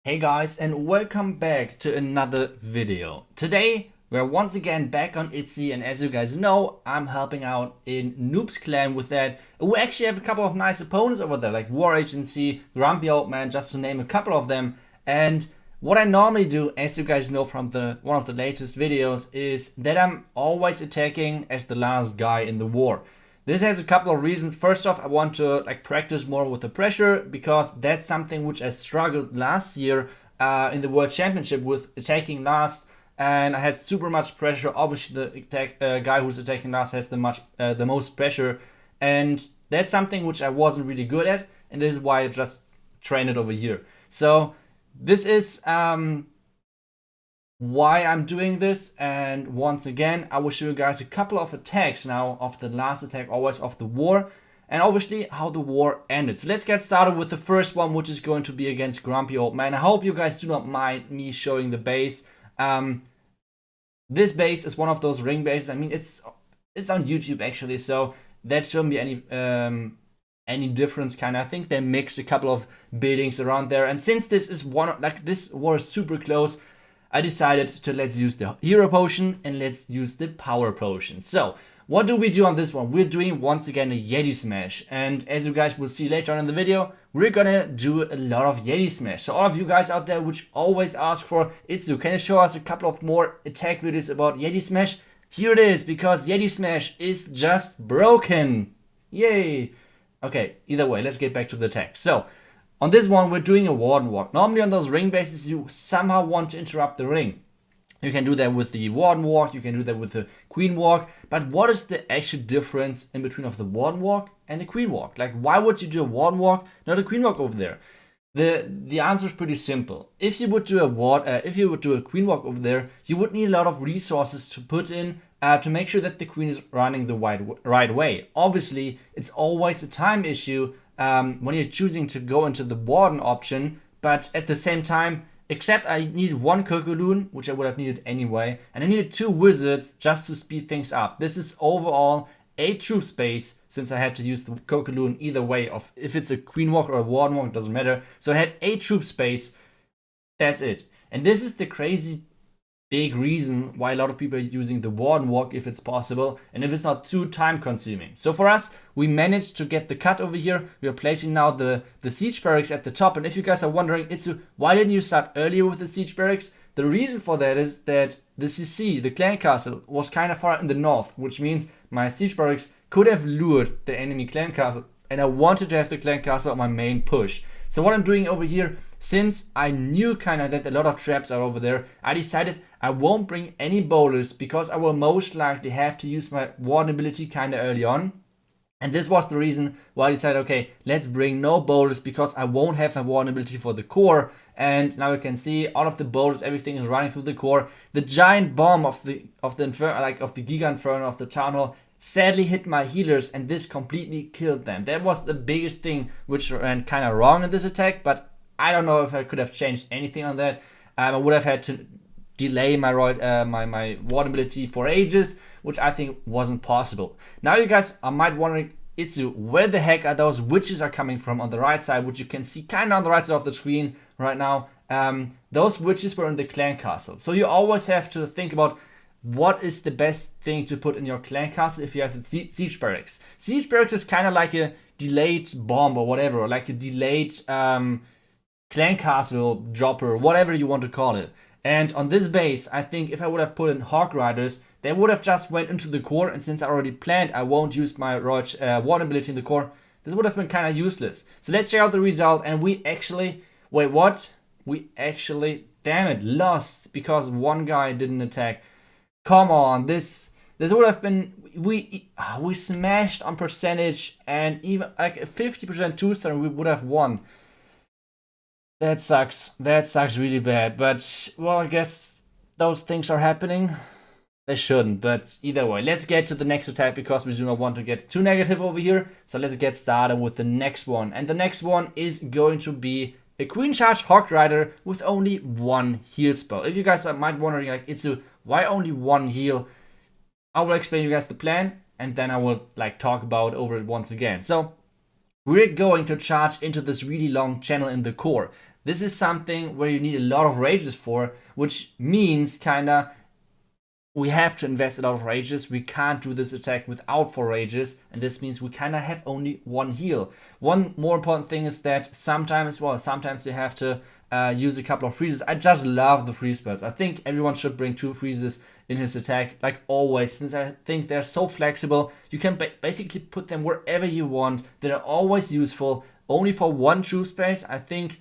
Hey guys, and welcome back to another video. Today we're once again back on iTzu, and as you guys know, I'm helping out in Noob's clan with that. We actually have a couple of nice opponents over there, like War Agency, Grumpy Old Man, just to name a couple of them. And what I normally do, as you guys know from one of the latest videos, is that I'm always attacking as the last guy in the war. This has a couple of reasons. First off, I want to practice more with the pressure, because that's something which I struggled last year in the World Championship with attacking last, and I had super much pressure. Obviously, the guy who's attacking last has the most pressure, and that's something which I wasn't really good at, and this is why I just trained it over here. So this is why I'm doing this, and once again I will show you guys a couple of attacks now of the last attack, always of the war, and obviously how the war ended. So let's get started with the first one, which is going to be against Grumpy Old Man. I hope you guys do not mind me showing the base. This base is one of those ring bases. I mean, it's on YouTube actually, so that shouldn't be any difference. Kind of, I think they mixed a couple of buildings around there, and since this is this war is super close, I decided to let's use the hero potion and let's use the power potion. So what do we do on this one? We're doing once again a Yeti smash, and as you guys will see later on in the video, we're gonna do a lot of Yeti smash. So all of you guys out there which always ask for iTzu, can you show us a couple of more attack videos about Yeti smash? Here it is, because Yeti smash is just broken. Yay! Okay, either way, let's get back to the attack. So on this one, we're doing a Warden Walk. Normally on those ring bases, you somehow want to interrupt the ring. You can do that with the Warden Walk, you can do that with the Queen Walk, but what is the actual difference in between of the Warden Walk and the Queen Walk? Like, why would you do a Warden Walk, not a Queen Walk over there? The answer is pretty simple. If you would do a Queen Walk over there, you would need a lot of resources to put in to make sure that the Queen is running the right way. Obviously, it's always a time issue when you're choosing to go into the Warden option, but at the same time, except I needed one Cocoon, which I would have needed anyway, and I needed 2 wizards just to speed things up. This is overall 8 troop space, since I had to use the Cocoon either way, of if it's a Queen Walk or a Warden Walk, it doesn't matter. So I had 8 troop space, that's it. And this is the crazy big reason why a lot of people are using the Warden Walk if it's possible, and if it's not too time consuming. So for us, we managed to get the cut over here. We are placing now the siege barracks at the top, and if you guys are wondering, why didn't you start earlier with the siege barracks? The reason for that is that the CC, the clan castle, was kind of far in the north, which means my siege barracks could have lured the enemy clan castle, and I wanted to have the clan castle on my main push. So what I'm doing over here, since I knew kind of that a lot of traps are over there, I decided I won't bring any bowlers, because I will most likely have to use my Warden ability kind of early on. And this was the reason why I decided, okay, let's bring no bowlers, because I won't have my Warden ability for the core. And now you can see all of the bowlers, everything is running through the core. The giant bomb of the Inferno, of the Giga Inferno of the Town Hall, sadly hit my healers, and this completely killed them. That was the biggest thing which went kind of wrong in this attack, but I don't know if I could have changed anything on that. I would have had to delay my Warden ability for ages, which I think wasn't possible. Now you guys might wondering, iTzu, where the heck are those witches are coming from on the right side, which you can see kind of on the right side of the screen right now. Those witches were in the clan castle. So you always have to think about what is the best thing to put in your clan castle if you have the siege barracks. Siege barracks is kind of like a delayed bomb or whatever, or like a delayed clan castle dropper, whatever you want to call it. And on this base, I think if I would have put in Hawk Riders, they would have just went into the core, and since I already planned I won't use my Warden ability in the core, this would have been kind of useless. So let's check out the result, and we actually, wait, what? We actually, damn it, lost because one guy didn't attack. Come on, this would have been, we smashed on percentage, and even like a 50% 2-star we would have won. That sucks. That sucks really bad. But, well, I guess those things are happening. They shouldn't, but either way. Let's get to the next attack, because we do not want to get too negative over here. So let's get started with the next one. And the next one is going to be a Queen Charge Hawk Rider with only 1 heal spell. If you guys might wondering, like, iTzu, why only 1 heal? I will explain you guys the plan, and then I will talk about over it once again. So we're going to charge into this really long channel in the core. this is something where you need a lot of rages for, which means kinda we have to invest a lot of rages. We can't do this attack without 4 rages, and this means we kind of have only 1 heal. One more important thing is that sometimes you have to use a couple of freezes. I just love the freeze spells. I think everyone should bring 2 freezes in his attack, like always, since I think they're so flexible. You can basically put them wherever you want. They're always useful, only for 1 true space. I think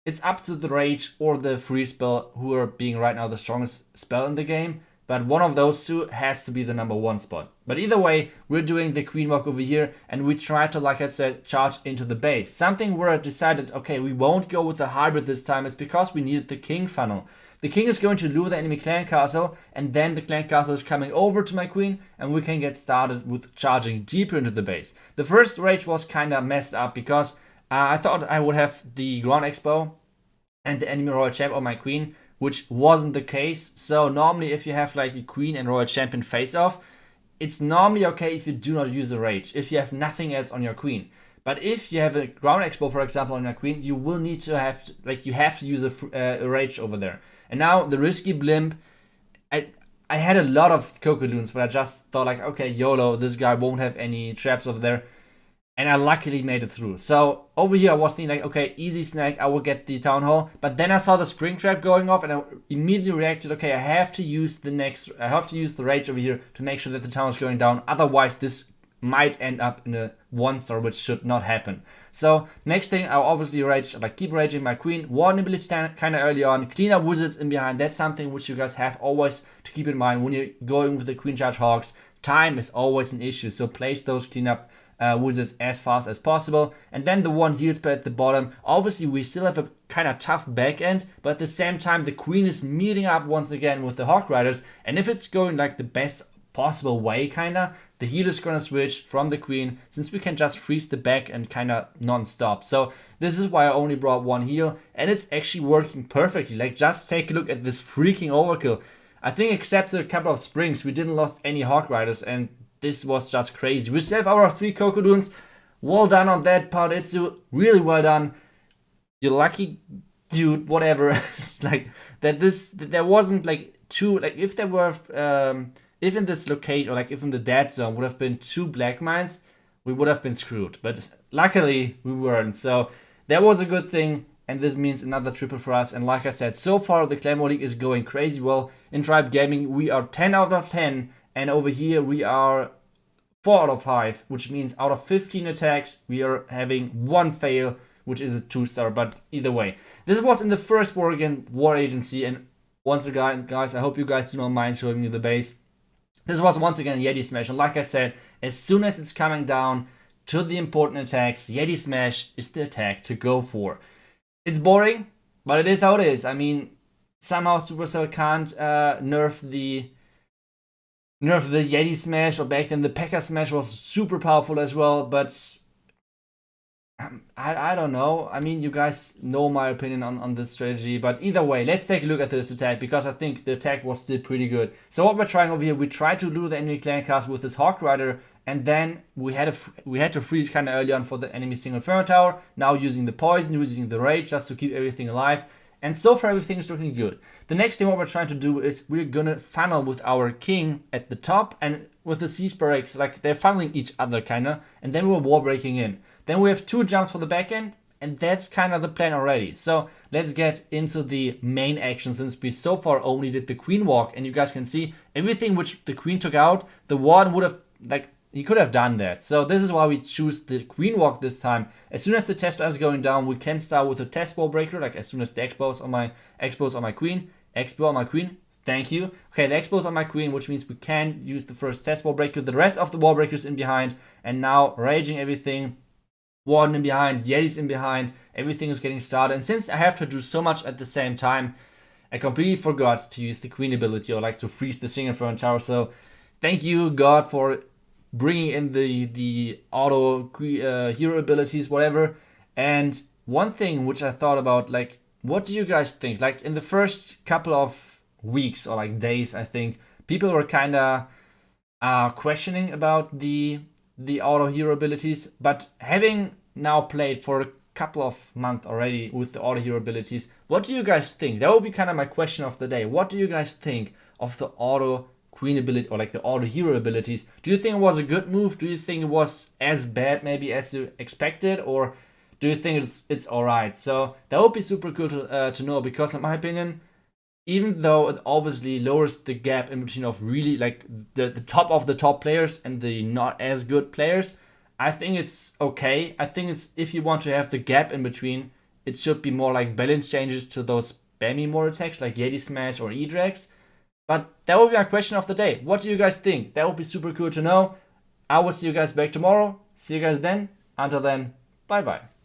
it's up to the rage or the freeze spell who are being right now the strongest spell in the game. But one of those 2 has to be the number 1 spot. But either way, we're doing the queen walk over here, and we try to, like I said, charge into the base. Something where I decided, okay, we won't go with the hybrid this time is because we needed the king funnel. The king is going to lure the enemy clan castle, and then the clan castle is coming over to my queen, and we can get started with charging deeper into the base. The first rage was kind of messed up because I thought I would have the Grand Expo and the enemy royal champ on my queen, which wasn't the case. So normally if you have like a queen and royal champion face off, it's normally okay if you do not use a rage, if you have nothing else on your queen. But if you have a ground expo, for example, on your queen, you will need to have, you have to use a rage over there. And now the risky blimp, I had a lot of Cocodoons, but I just thought like, okay, YOLO, this guy won't have any traps over there. And I luckily made it through. So over here I was thinking like, okay, easy snack, I will get the town hall. But then I saw the spring trap going off and I immediately reacted, okay, I have to use the rage over here to make sure that the town is going down. Otherwise this might end up in a 1-star, which should not happen. So next thing, I'll obviously keep raging my queen, warden ability kind of early on, clean up wizards in behind. That's something which you guys have always to keep in mind when you're going with the queen charge hogs. Time is always an issue, so place those cleanup wizards as fast as possible. And then the 1 heal spell at the bottom. Obviously we still have a kind of tough back end, but at the same time the queen is meeting up once again with the hog riders, and if it's going like the best possible way kinda, the heal is gonna switch from the queen, since we can just freeze the back and kinda non-stop. So this is why I only brought 1 heal, and it's actually working perfectly. Like, just take a look at this freaking overkill. I think except a couple of springs, we didn't lost any hog riders, and this was just crazy. We still have our 3 Cocodoons. Well done on that part, iTzu. Really well done. You're lucky, dude. Whatever. It's like that. There wasn't like 2. Like if there were, if in this location or like if in the dead zone would have been 2 black mines, we would have been screwed. But luckily we weren't. So that was a good thing. And this means another triple for us. And like I said, so far the Claymore League is going crazy well. In Tribe Gaming, we are 10 out of 10. And over here we are 4 out of 5, which means out of 15 attacks, we are having 1 fail, which is a 2-star, but either way. This was in the first war again, War Agency, and once again, guys, I hope you guys do not mind showing you the base. This was once again a Yeti Smash, and like I said, as soon as it's coming down to the important attacks, Yeti Smash is the attack to go for. It's boring, but it is how it is. I mean, somehow Supercell can't nerf the Yeti Smash, or back then the P.E.K.K.A. Smash was super powerful as well, but I don't know. I mean, you guys know my opinion on this strategy, but either way, let's take a look at this attack, because I think the attack was still pretty good. So what we're trying over here, we tried to lure the enemy clan castle with this Hawk Rider, and then we had to freeze kind of early on for the enemy single Inferno Tower, now using the poison, using the rage, just to keep everything alive. And so far everything is looking good. The next thing what we're trying to do is we're gonna funnel with our king at the top, and with the siege barracks, like they're funneling each other kinda, and then we're wall breaking in. Then we have 2 jumps for the back end, and that's kind of the plan already. So let's get into the main action, since we so far only did the queen walk, and you guys can see everything which the queen took out, the warden would have, like, he could have done that. So this is why we choose the queen walk this time. As soon as the Tesla is going down, we can start with a test ball breaker, like as soon as the expo on my queen. Thank you. Okay, the expo on my queen, which means we can use the first test ball breaker. The rest of the wall breakers in behind, and now raging everything. Warden in behind, Yetis in behind, everything is getting started. And since I have to do so much at the same time, I completely forgot to use the queen ability, or like to freeze the single Inferno Tower. So thank you, God, for bringing in the auto hero abilities, whatever. And one thing which I thought about, like, what do you guys think? Like, in the first couple of weeks or like days, I think people were kind of questioning about the auto hero abilities, but having now played for couple of months already with the auto hero abilities. What do you guys think? That will be kind of my question of the day. What do you guys think of the auto queen ability, or like the auto hero abilities? Do you think it was a good move? Do you think it was as bad maybe as you expected, or do you think it's all right? So that would be super cool to know, because in my opinion, even though it obviously lowers the gap in between of really like the top of the top players and the not as good players, I think it's okay. I think it's, if you want to have the gap in between, it should be more like balance changes to those spammy more attacks like Yeti Smash or E-Drags. But that will be my question of the day. What do you guys think? That would be super cool to know. I will see you guys back tomorrow. See you guys then. Until then, bye bye.